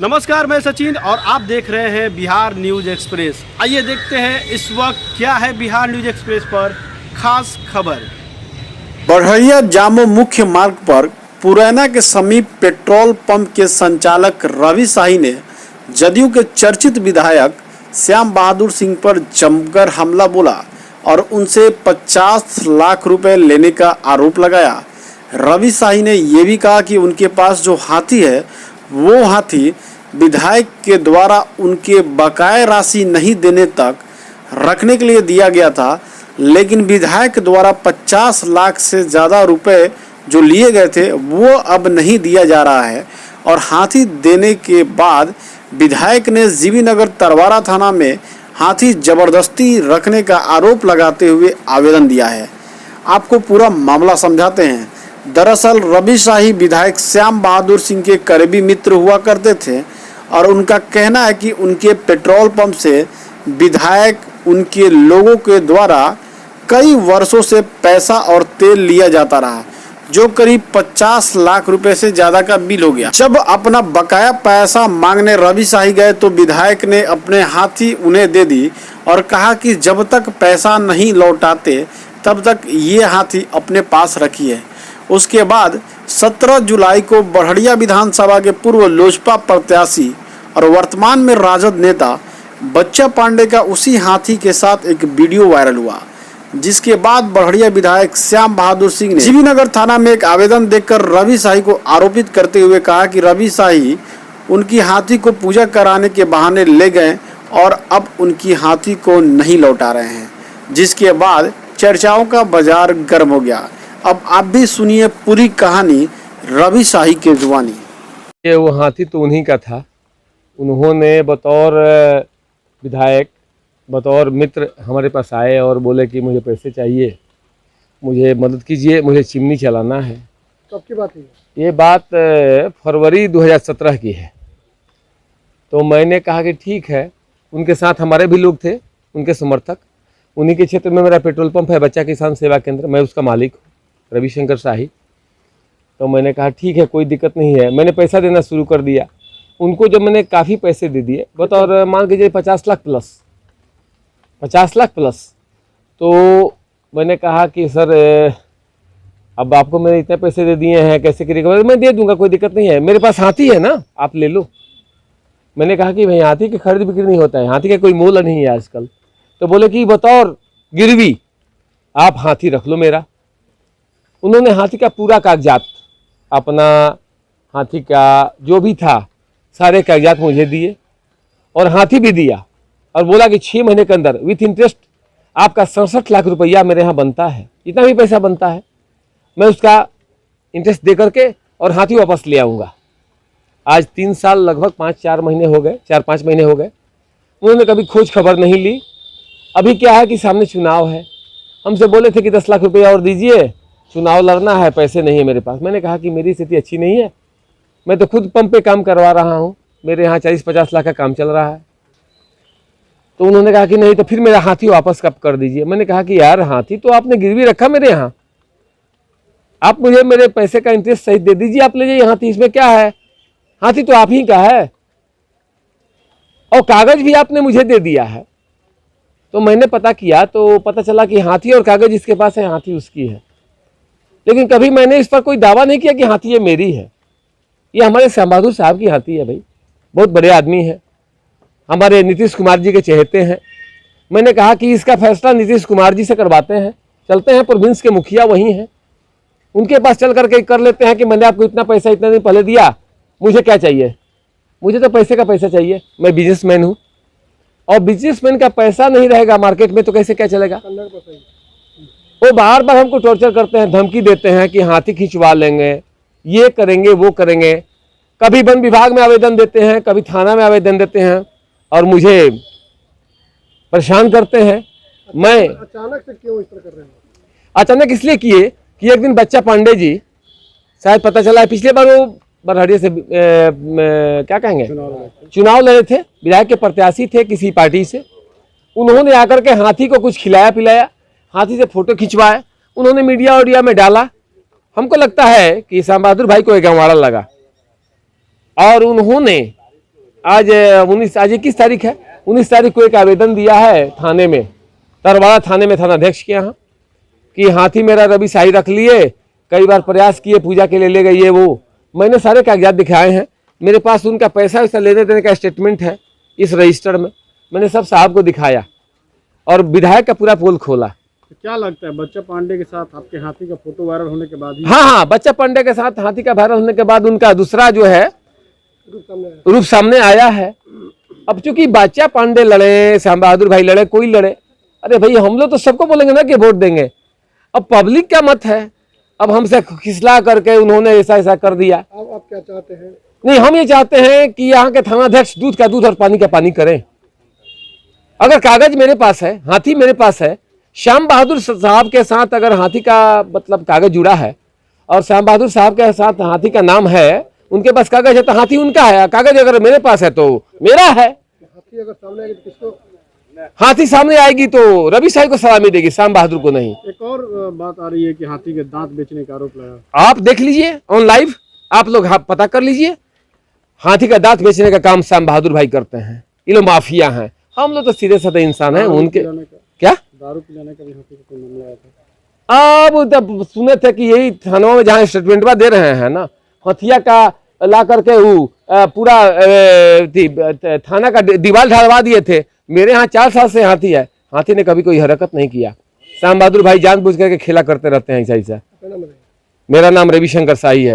नमस्कार, मैं सचिन और आप देख रहे हैं बिहार न्यूज एक्सप्रेस। आइए देखते हैं इस वक्त क्या है बिहार न्यूज एक्सप्रेस पर खास खबर। बढ़िया जामो मुख्य मार्ग पर पुरैना के समीप पेट्रोल पंप के संचालक रवि शाही ने जदयू के चर्चित विधायक श्याम बहादुर सिंह पर जमकर हमला बोला और उनसे 50 लाख रुपए लेने का आरोप लगाया। रवि शाही ने यह भी कहा कि उनके पास जो हाथी है वो हाथी विधायक के द्वारा उनके बकाया राशि नहीं देने तक रखने के लिए दिया गया था, लेकिन विधायक द्वारा 50 लाख से ज़्यादा रुपए जो लिए गए थे वो अब नहीं दिया जा रहा है। और हाथी देने के बाद विधायक ने जीवी नगर तरवारा थाना में हाथी जबरदस्ती रखने का आरोप लगाते हुए आवेदन दिया है। आपको पूरा मामला समझाते हैं। दरअसल रवि शाही विधायक श्याम बहादुर सिंह के करीबी मित्र हुआ करते थे और उनका कहना है कि उनके पेट्रोल पंप से विधायक उनके लोगों के द्वारा कई वर्षों से पैसा और तेल लिया जाता रहा, जो करीब 50 लाख रुपए से ज़्यादा का बिल हो गया। जब अपना बकाया पैसा मांगने रवि शाही गए तो विधायक ने अपने हाथी उन्हें दे दी और कहा कि जब तक पैसा नहीं लौटाते तब तक ये हाथी अपने पास रखिए। उसके बाद 17 जुलाई को बढ़िया विधानसभा के पूर्व लोजपा प्रत्याशी और वर्तमान में राजद नेता बच्चा पांडे का उसी हाथी के साथ एक वीडियो वायरल हुआ, जिसके बाद बढ़िया विधायक श्याम बहादुर सिंह ने जीवी नगर थाना में एक आवेदन देकर रवि शाही को आरोपित करते हुए कहा कि रवि शाही उनकी हाथी को पूजा कराने के बहाने ले गए और अब उनकी हाथी को नहीं लौटा रहे हैं, जिसके बाद चर्चाओं का बाजार गर्म हो गया। अब आप भी सुनिए पूरी कहानी रवि शाही के जुबानी। ये वो हाथी तो उन्हीं का था। उन्होंने बतौर विधायक, बतौर मित्र हमारे पास आए और बोले कि मुझे पैसे चाहिए, मुझे मदद कीजिए, मुझे चिमनी चलाना है। कब की बात है ये बात फरवरी 2017 की है। तो मैंने कहा कि ठीक है। उनके साथ हमारे भी लोग थे, उनके समर्थक। उन्हीं के क्षेत्र में मेरा पेट्रोल पंप है, बच्चा किसान सेवा केंद्र, मैं उसका मालिक हूँ, रविशंकर शाही। तो मैंने कहा ठीक है, कोई दिक्कत नहीं है। मैंने पैसा देना शुरू कर दिया उनको। जब मैंने काफ़ी पैसे दे दिए, बतौर मान लीजिए 50 लाख प्लस, तो मैंने कहा कि सर अब आपको मैंने इतने पैसे दे दिए हैं, कैसे करिएगा? मैं दे दूंगा, कोई दिक्कत नहीं है, मेरे पास हाथी है ना, आप ले लो। मैंने कहा कि भाई हाथी की खरीद बिक्री नहीं होता है, हाथी का कोई मोल नहीं है आजकल। तो बोले कि बतौर गिरवी आप हाथी रख लो मेरा। उन्होंने हाथी का पूरा कागजात, अपना हाथी का जो भी था सारे कागजात मुझे दिए और हाथी भी दिया और बोला कि 6 महीने के अंदर विथ इंटरेस्ट आपका 67 लाख रुपया मेरे यहाँ बनता है, इतना भी पैसा बनता है, मैं उसका इंटरेस्ट दे करके और हाथी वापस ले आऊँगा। आज 3 साल लगभग 4-5 महीने हो गए। उन्होंने कभी खोज खबर नहीं ली। अभी क्या है कि सामने चुनाव है, हमसे बोले थे कि 10 लाख रुपया और दीजिए, चुनाव लड़ना है, पैसे नहीं है मेरे पास। मैंने कहा कि मेरी स्थिति अच्छी नहीं है, मैं तो खुद पंप पे काम करवा रहा हूँ, मेरे यहाँ 40-50 लाख का काम चल रहा है। तो उन्होंने कहा कि नहीं तो फिर मेरा हाथी वापस कब कर दीजिए। मैंने कहा कि यार हाथी तो आपने गिरवी रखा मेरे यहाँ, आप मुझे मेरे पैसे का इंटरेस्ट सहित दे दीजिए, आप ले जाइए हाथी, इसमें क्या है, हाथी तो आप ही का है और कागज भी आपने मुझे दे दिया है। तो मैंने पता किया तो पता चला कि हाथी और कागज इसके पास है, हाथी उसकी है। लेकिन कभी मैंने इस पर कोई दावा नहीं किया कि हाथी ये मेरी है। ये हमारे श्याम बहादुर साहब की हाथी है भाई, बहुत बड़े आदमी है, हमारे नीतीश कुमार जी के चहेते हैं। मैंने कहा कि इसका फैसला नीतीश कुमार जी से करवाते हैं, चलते हैं, प्रोविंस के मुखिया वही हैं, उनके पास चल करके कर लेते हैं कि मैंने आपको इतना पैसा इतने दिन पहले दिया, मुझे क्या चाहिए, मुझे तो पैसे का पैसा चाहिए, मैं बिजनेसमैन हूँ और बिजनेसमैन का पैसा नहीं रहेगा मार्केट में तो कैसे क्या चलेगा। वो बार बार हमको टॉर्चर करते हैं, धमकी देते हैं कि हाथी खिंचवा लेंगे, ये करेंगे, वो करेंगे। कभी वन विभाग में आवेदन देते हैं, कभी थाना में आवेदन देते हैं और मुझे परेशान करते हैं। मैं अचानक से क्यों इस तरह कर रहे हैं? अचानक इसलिए किए कि एक दिन बच्चा पांडे जी, शायद पता चला है पिछले बार वो बरहड़िया से क्या कहेंगे चुनाव लड़े थे, विधायक के प्रत्याशी थे किसी पार्टी से। उन्होंने आकर के हाथी को कुछ खिलाया पिलाया, हाथी से फोटो खिंचवाए, उन्होंने मीडिया में डाला। हमको लगता है कि श्याम बहादुर भाई को एक गंवारा लगा और उन्होंने आज 21 तारीख है। 19 तारीख को एक आवेदन दिया है थाने में, तरवाड़ा थाने में, थानाध्यक्ष के यहाँ, कि हाथी मेरा रवि शाही रख लिए, कई बार प्रयास किए, पूजा के लिए ले गए, ये वो। मैंने सारे कागजात दिखाए हैं, मेरे पास उनका पैसा वैसा लेने देने का स्टेटमेंट है इस रजिस्टर में, मैंने सब साहब को दिखाया और विधायक का पूरा पोल खोला। तो क्या लगता है बच्चा पांडे के साथ आपके हाथी का फोटो वायरल होने के बाद ही हाँ, बच्चा पांडे के साथ हाथी का वायरल होने के बाद उनका दूसरा जो है रूप सामने आया है। अब चूंकि बच्चा पांडे लड़े, श्याम बहादुर भाई लड़े, कोई लड़े, अरे भाई हम लोग तो सबको बोलेंगे ना कि वोट देंगे। अब पब्लिक का मत है, अब हमसे खिसला करके उन्होंने ऐसा ऐसा कर दिया। आप क्या चाहते हैं? नहीं, हम ये चाहते हैं कि यहाँ के थानाध्यक्ष दूध का दूध और पानी का पानी करें। अगर कागज मेरे पास है, हाथी मेरे पास है, श्याम बहादुर साहब के साथ अगर हाथी का मतलब कागज जुड़ा है और श्याम बहादुर साहब के साथ हाथी का नाम है, उनके पास कागज है तो हाथी उनका है, कागज अगर मेरे पास है तो मेरा है। हाथी अगर सामने आएगी तो किसको? हाथी सामने आएगी तो रवि शाही को सलामी देगी, श्याम बहादुर को नहीं। एक और बात आ रही है कि हाथी के दांत बेचने का आरोप लगा। आप देख लीजिए ऑन लाइव, आप लोग पता कर लीजिए, हाथी का दांत बेचने का काम श्याम बहादुर भाई करते हैं। ये लोग माफिया हैं, हम लोग तो सीधे साधे इंसान हैं। उनके क्या दारू पिलाने का भी हाथी को कोई मामला आया था? अब तब सुने थे कि यही थानों में जहाँ स्टेटमेंट दे रहे हैं ना, हथिया का ला करके वो पूरा थाना का दीवार ढलवा दिए थे। मेरे यहाँ 4 साल से हाथी है, हाथी ने कभी कोई हरकत नहीं किया। श्याम बहादुर भाई जानबूझ करके खेला करते रहते हैं ऐसा ऐसा। मेरा नाम रविशंकर शाही है।